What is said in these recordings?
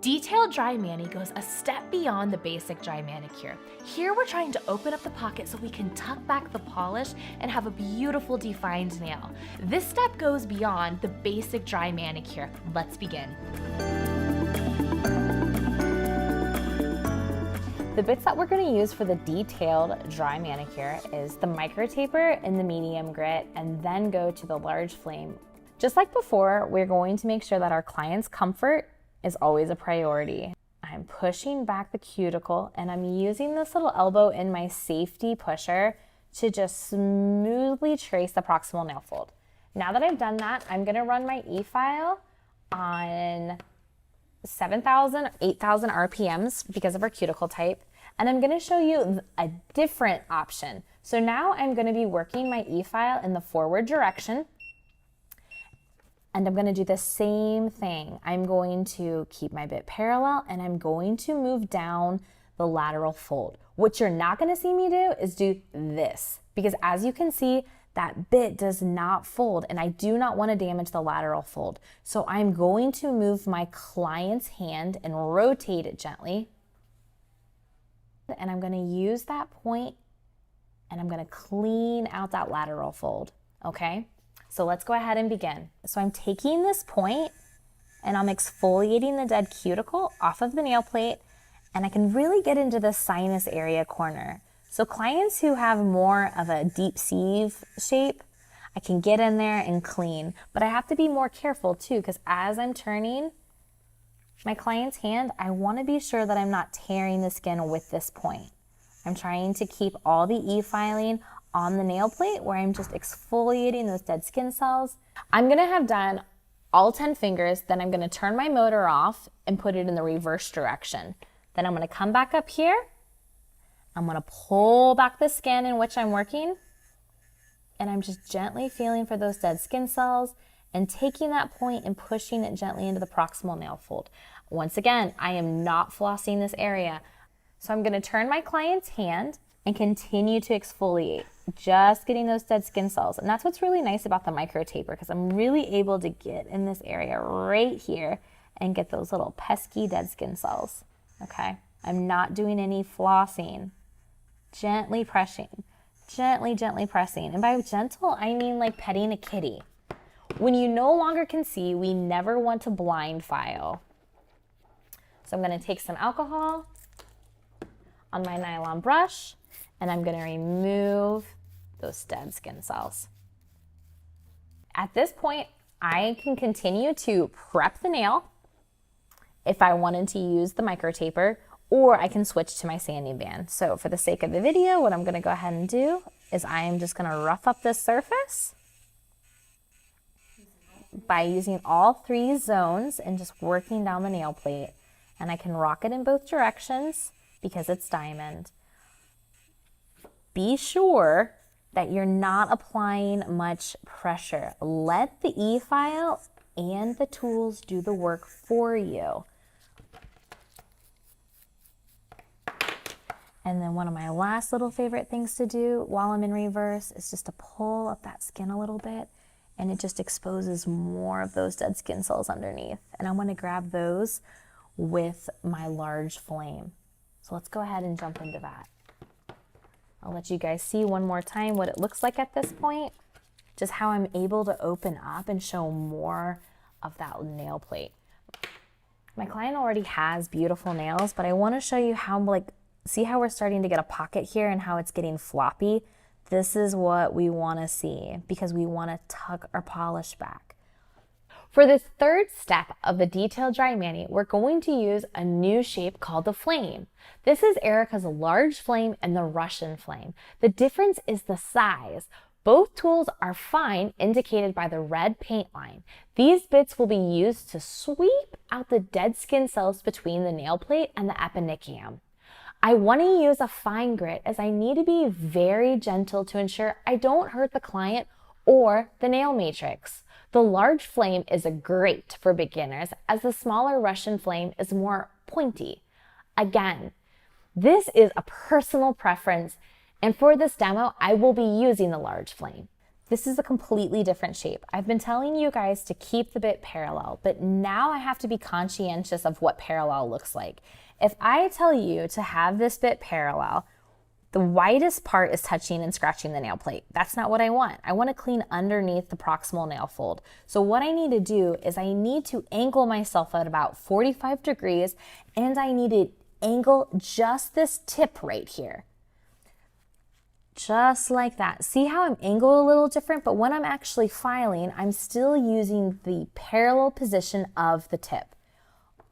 Detailed dry mani goes a step beyond the basic dry manicure. Here we're trying to open up the pocket so we can tuck back the polish and have a beautiful defined nail. This step goes beyond the basic dry manicure. Let's begin. The bits that we're going to use for the detailed dry manicure is the micro taper and the medium grit, and then go to the large flame. Just like before, we're going to make sure that our client's comfort is always a priority. I'm pushing back the cuticle and I'm using this little elbow in my safety pusher to just smoothly trace the proximal nail fold. Now that I've done that, I'm going to run my e-file on 7,000 or 8,000 RPMs because of our cuticle type. And I'm going to show you a different option. So now I'm going to be working my e-file in the forward direction. And I'm going to do the same thing. I'm going to keep my bit parallel and I'm going to move down the lateral fold. What you're not going to see me do is do this, because as you can see, that bit does not fold and I do not want to damage the lateral fold. So I'm going to move my client's hand and rotate it gently. And I'm going to use that point and I'm going to clean out that lateral fold, okay? So let's go ahead and begin. So I'm taking this point and I'm exfoliating the dead cuticle off of the nail plate, and I can really get into the sinus area corner. So clients who have more of a deep sieve shape, I can get in there and clean, but I have to be more careful too, because as I'm turning my client's hand, I want to be sure that I'm not tearing the skin with this point. I'm trying to keep all the e-filing on the nail plate where I'm just exfoliating those dead skin cells. I'm going to have done all 10 fingers, then I'm going to turn my motor off and put it in the reverse direction. Then I'm going to come back up here. I'm going to pull back the skin in which I'm working, and I'm just gently feeling for those dead skin cells and taking that point and pushing it gently into the proximal nail fold. Once again, I am not flossing this area. So I'm going to turn my client's hand and continue to exfoliate, just getting those dead skin cells. And that's what's really nice about the micro taper, because I'm really able to get in this area right here and get those little pesky dead skin cells, okay? I'm not doing any flossing. Gently pressing, gently, gently pressing. And by gentle, I mean like petting a kitty. When you no longer can see, we never want to blind file. So I'm gonna take some alcohol on my nylon brush, and I'm going to remove those dead skin cells. At this point, I can continue to prep the nail if I wanted to use the micro taper, or I can switch to my sanding band. So for the sake of the video, what I'm going to go ahead and do is I am just going to rough up this surface by using all 3 zones and just working down the nail plate. And I can rock it in both directions because it's diamond. Be sure that you're not applying much pressure. Let the e-file and the tools do the work for you. And then one of my last little favorite things to do while I'm in reverse is just to pull up that skin a little bit, and it just exposes more of those dead skin cells underneath. And I want to grab those with my large flame. So let's go ahead and jump into that. I'll let you guys see one more time what it looks like at this point, just how I'm able to open up and show more of that nail plate. My client already has beautiful nails, but I want to show you how, see how we're starting to get a pocket here and how it's getting floppy? This is what we want to see because we want to tuck our polish back. For this third step of the detailed dry mani, we're going to use a new shape called the flame. This is Erica's large flame and the Russian flame. The difference is the size. Both tools are fine, indicated by the red paint line. These bits will be used to sweep out the dead skin cells between the nail plate and the eponychium. I want to use a fine grit as I need to be very gentle to ensure I don't hurt the client or the nail matrix. The large flame is great for beginners as the smaller Russian flame is more pointy. Again, this is a personal preference, and for this demo, I will be using the large flame. This is a completely different shape. I've been telling you guys to keep the bit parallel, but now I have to be conscientious of what parallel looks like. If I tell you to have this bit parallel, the widest part is touching and scratching the nail plate. That's not what I want. I want to clean underneath the proximal nail fold. So what I need to do is I need to angle myself at about 45 degrees, and I need to angle just this tip right here. Just like that. See how I'm angled a little different, but when I'm actually filing, I'm still using the parallel position of the tip.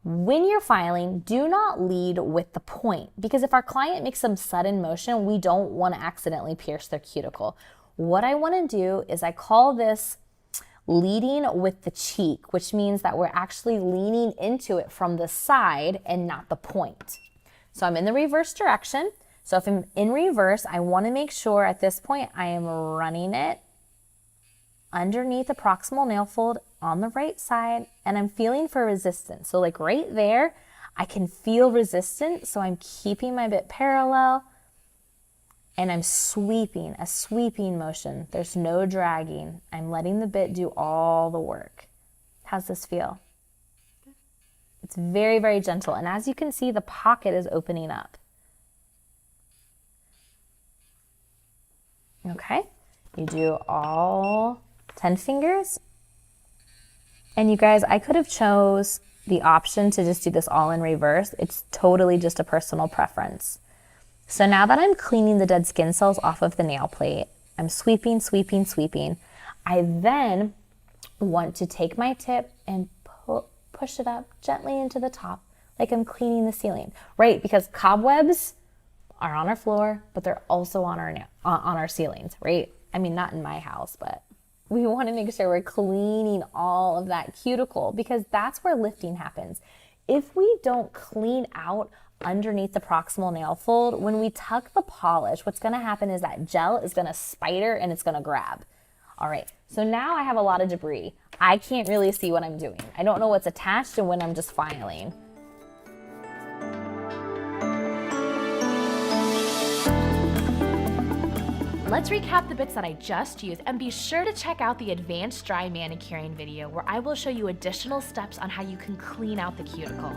When you're filing, do not lead with the point, because if our client makes some sudden motion, we don't want to accidentally pierce their cuticle. What I want to do is I call this leading with the cheek, which means that we're actually leaning into it from the side and not the point. So I'm in the reverse direction. So if I'm in reverse, I want to make sure at this point I am running it underneath the proximal nail fold on the right side, and I'm feeling for resistance. So like right there, I can feel resistance, so I'm keeping my bit parallel, and I'm sweeping, a sweeping motion. There's no dragging. I'm letting the bit do all the work. How's this feel? It's very, very gentle, and as you can see, the pocket is opening up. Okay, you do all 10 fingers. And you guys, I could have chose the option to just do this all in reverse. It's totally just a personal preference. So now that I'm cleaning the dead skin cells off of the nail plate, I'm sweeping, sweeping, sweeping. I then want to take my tip and push it up gently into the top, like I'm cleaning the ceiling, right? Because cobwebs are on our floor, but they're also on our ceilings, right? I mean, not in my house, but we want to make sure we're cleaning all of that cuticle, because that's where lifting happens. If we don't clean out underneath the proximal nail fold, when we tuck the polish, what's going to happen is that gel is going to spider and it's going to grab. All right, so now I have a lot of debris. I can't really see what I'm doing. I don't know what's attached and when I'm just filing. Let's recap the bits that I just used, and be sure to check out the advanced dry manicuring video where I will show you additional steps on how you can clean out the cuticle.